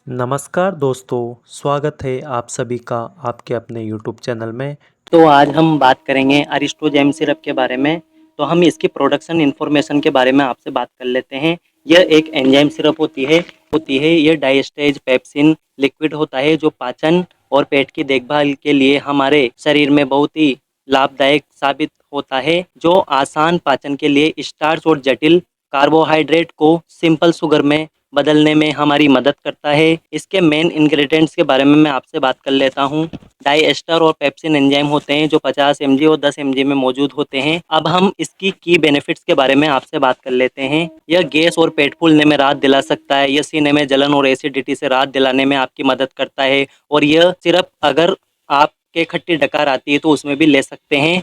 नमस्कार दोस्तों, स्वागत है आप सभी का आपके अपने यूट्यूब चैनल में। तो आज हम बात करेंगे अरिस्टो जैम सिरप के बारे में। तो हम इसकी प्रोडक्शन इन्फॉर्मेशन के बारे में आपसे बात कर लेते हैं। यह एक एंजाइम सिरप होती है। यह डाइस्टेज पेप्सिन लिक्विड होता है जो पाचन और पेट की देखभाल के लिए हमारे शरीर में बहुत ही लाभदायक साबित होता है, जो आसान पाचन के लिए स्टार्च और जटिल कार्बोहाइड्रेट को सिंपल शुगर में बदलने में हमारी मदद करता है। इसके मेन इंग्रेडिएंट्स के बारे में मैं आपसे बात कर लेता हूँ। डाइएस्टर और पेप्सिन एंजाइम होते हैं जो 50 mg और 10 mg में मौजूद होते हैं। अब हम इसकी की बेनिफिट्स के बारे में आपसे बात कर लेते हैं। यह गैस और पेट फूलने में राहत दिला सकता है। यह सीने में जलन और एसिडिटी से राहत दिलाने में आपकी मदद करता है। और यह सिर्फ अगर आपके खट्टी डकार आती है तो उसमें भी ले सकते हैं।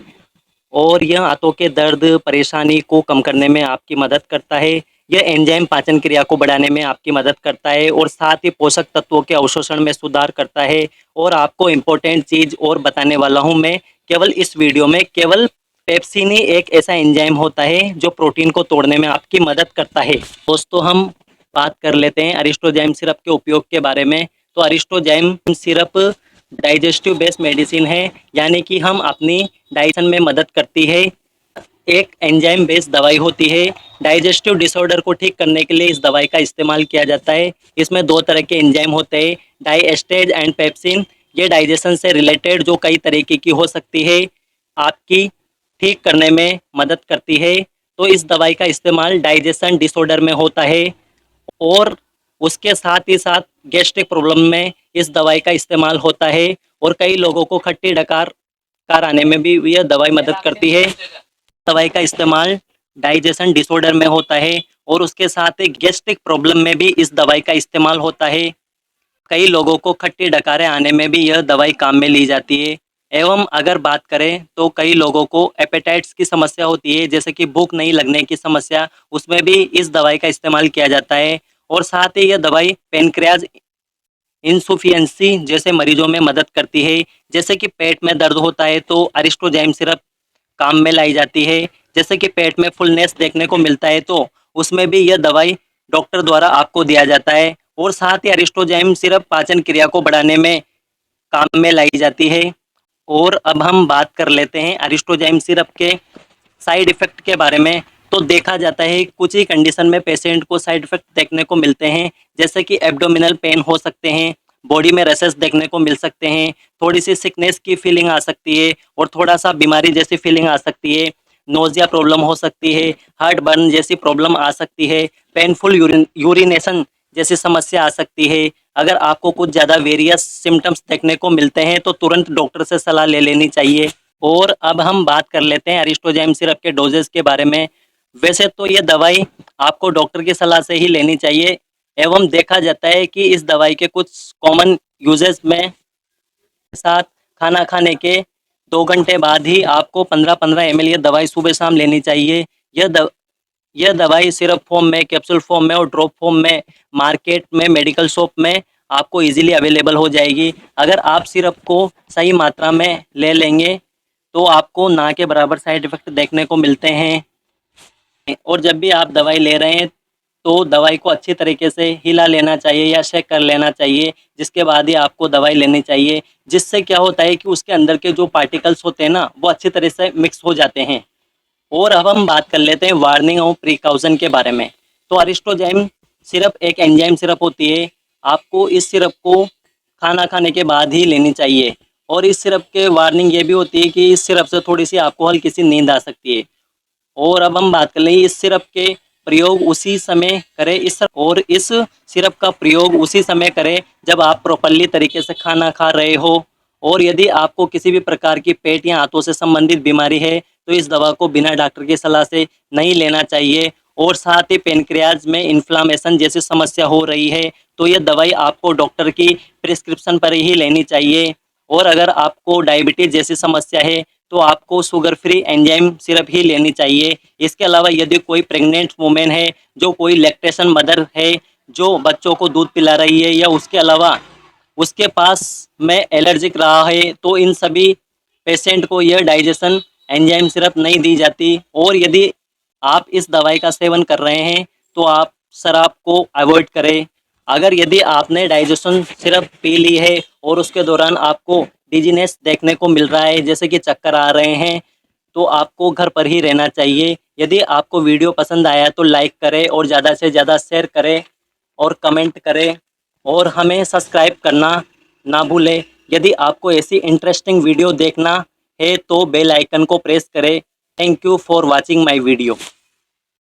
और यह आंतों के दर्द परेशानी को कम करने में आपकी मदद करता है। यह एंजाइम पाचन क्रिया को बढ़ाने में आपकी मदद करता है और साथ ही पोषक तत्वों के अवशोषण में सुधार करता है। और आपको इम्पोर्टेंट चीज़ और बताने वाला हूँ मैं केवल इस वीडियो में, केवल पेप्सिन ही एक ऐसा एंजाइम होता है जो प्रोटीन को तोड़ने में आपकी मदद करता है। दोस्तों, हम बात कर लेते हैं अरिस्टोजैम सिरप के उपयोग के बारे में। तो अरिस्टोजैम सिरप डाइजेस्टिव बेस्ड मेडिसिन है, यानी कि हम अपनी डाइजेशन में मदद करती है। एक एंजाइम बेस्ड दवाई होती है। डाइजेस्टिव डिसऑर्डर को ठीक करने के लिए इस दवाई का इस्तेमाल किया जाता है। इसमें दो तरह के एंजाइम होते हैं, डाइएस्टेज एंड पेप्सिन। ये डाइजेशन से रिलेटेड जो कई तरीके की हो सकती है, आपकी ठीक करने में मदद करती है। तो इस दवाई का इस्तेमाल डाइजेशन डिसऑर्डर में होता है। और उसके साथ ही साथ गैस्ट्रिक प्रॉब्लम में इस दवाई का इस्तेमाल होता है। और कई लोगों को खट्टी डकार आने में भी यह दवाई मदद करती है। दवाई का इस्तेमाल डाइजेशन डिसऑर्डर में होता है और उसके साथ ही गैस्ट्रिक प्रॉब्लम में भी इस दवाई का इस्तेमाल होता है। कई लोगों को खट्टी डकारें आने में भी यह दवाई काम में ली जाती है। एवं अगर बात करें तो कई लोगों को एपेटाइट्स की समस्या होती है, जैसे कि भूख नहीं लगने की समस्या, उसमें भी इस दवाई का इस्तेमाल किया जाता है। और साथ ही यह दवाई पेनक्रियाज इंसुफियंसी जैसे मरीजों में मदद करती है। जैसे कि पेट में दर्द होता है तो अरिस्टोजैम सिरप काम में लाई जाती है। जैसे कि पेट में फुलनेस देखने को मिलता है तो उसमें भी यह दवाई डॉक्टर द्वारा आपको दिया जाता है। और साथ ही अरिस्टोजैम सिरप पाचन क्रिया को बढ़ाने में काम में लाई जाती है। और अब हम बात कर लेते हैं अरिस्टोजैम सिरप के साइड इफ़ेक्ट के बारे में। तो देखा जाता है कुछ ही कंडीशन में पेशेंट को साइड इफ़ेक्ट देखने को मिलते हैं, जैसे कि एब्डोमिनल पेन हो सकते हैं, बॉडी में रैशेस देखने को मिल सकते हैं, थोड़ी-सी सिकनेस की फीलिंग आ सकती है और थोड़ा-सा बीमारी जैसी फीलिंग आ सकती है, नोज़िया प्रॉब्लम हो सकती है, हार्ट बर्न जैसी प्रॉब्लम आ सकती है, पेनफुल यूरिनेशन जैसी समस्या आ सकती है। अगर आपको कुछ ज़्यादा वेरियस सिम्पटम्स देखने को मिलते हैं तो तुरंत डॉक्टर से सलाह ले लेनी चाहिए। और अब हम बात कर लेते हैं अरिस्टोजैम सिरप के डोजेस के बारे में। वैसे तो ये दवाई आपको डॉक्टर की सलाह से ही लेनी चाहिए। एवं देखा जाता है कि इस दवाई के कुछ कॉमन यूजेस में साथ खाना खाने के 2 घंटे बाद ही आपको 15-15 ml ये दवाई सुबह शाम लेनी चाहिए। यह दवाई सिरप फॉर्म में, कैप्सूल फॉर्म में और ड्रॉप फॉर्म में मार्केट में, मेडिकल शॉप में आपको इजीली अवेलेबल हो जाएगी। अगर आप सिरप को सही मात्रा में ले लेंगे तो आपको ना के बराबर साइड इफ़ेक्ट देखने को मिलते हैं। और जब भी आप दवाई ले रहे हैं तो दवाई को अच्छी तरीके से हिला लेना चाहिए या शेक कर लेना चाहिए, जिसके बाद ही आपको दवाई लेनी चाहिए। जिससे क्या होता है कि उसके अंदर के जो पार्टिकल्स होते हैं ना, वो अच्छी तरह से मिक्स हो जाते हैं। और अब हम बात कर लेते हैं वार्निंग और प्रिकॉशन के बारे में। तो अरिस्टोजैम सिरप एक एंजाइम सिरप होती है। आपको इस सिरप को खाना खाने के बाद ही लेनी चाहिए। और इस सिरप के वार्निंग ये भी होती है कि इस सिरप से थोड़ी सी आपको हल्की सी नींद आ सकती है। और अब हम बात कर लें इस सिरप के प्रयोग उसी समय करें इस सिरप का प्रयोग उसी समय करें जब आप प्रॉपर्ली तरीके से खाना खा रहे हो। और यदि आपको किसी भी प्रकार की पेट या आंतों से संबंधित बीमारी है तो इस दवा को बिना डॉक्टर की सलाह से नहीं लेना चाहिए। और साथ ही पेनक्रियाज में इन्फ्लामेशन जैसी समस्या हो रही है तो यह दवाई आपको डॉक्टर की प्रिस्क्रिप्शन पर ही लेनी चाहिए। और अगर आपको डायबिटीज जैसी समस्या है तो आपको शुगर फ्री एंजाइम सिरप ही लेनी चाहिए। इसके अलावा यदि कोई प्रेग्नेंट वुमेन है, जो कोई लैक्टेशन मदर है, जो बच्चों को दूध पिला रही है, या उसके अलावा उसके पास में एलर्जिक रहा है, तो इन सभी पेशेंट को यह डाइजेशन एंजाइम सिरप नहीं दी जाती। और यदि आप इस दवाई का सेवन कर रहे हैं तो आप शराब को अवॉइड करें। अगर यदि आपने डाइजेशन सिरप पी ली है और उसके दौरान आपको डिजीनेस देखने को मिल रहा है, जैसे कि चक्कर आ रहे हैं, तो आपको घर पर ही रहना चाहिए। यदि आपको वीडियो पसंद आया तो लाइक करें और ज़्यादा से ज़्यादा शेयर करें और कमेंट करें और हमें सब्सक्राइब करना ना भूलें। यदि आपको ऐसी इंटरेस्टिंग वीडियो देखना है तो बेल आइकन को प्रेस करें। Thank you for watching my video.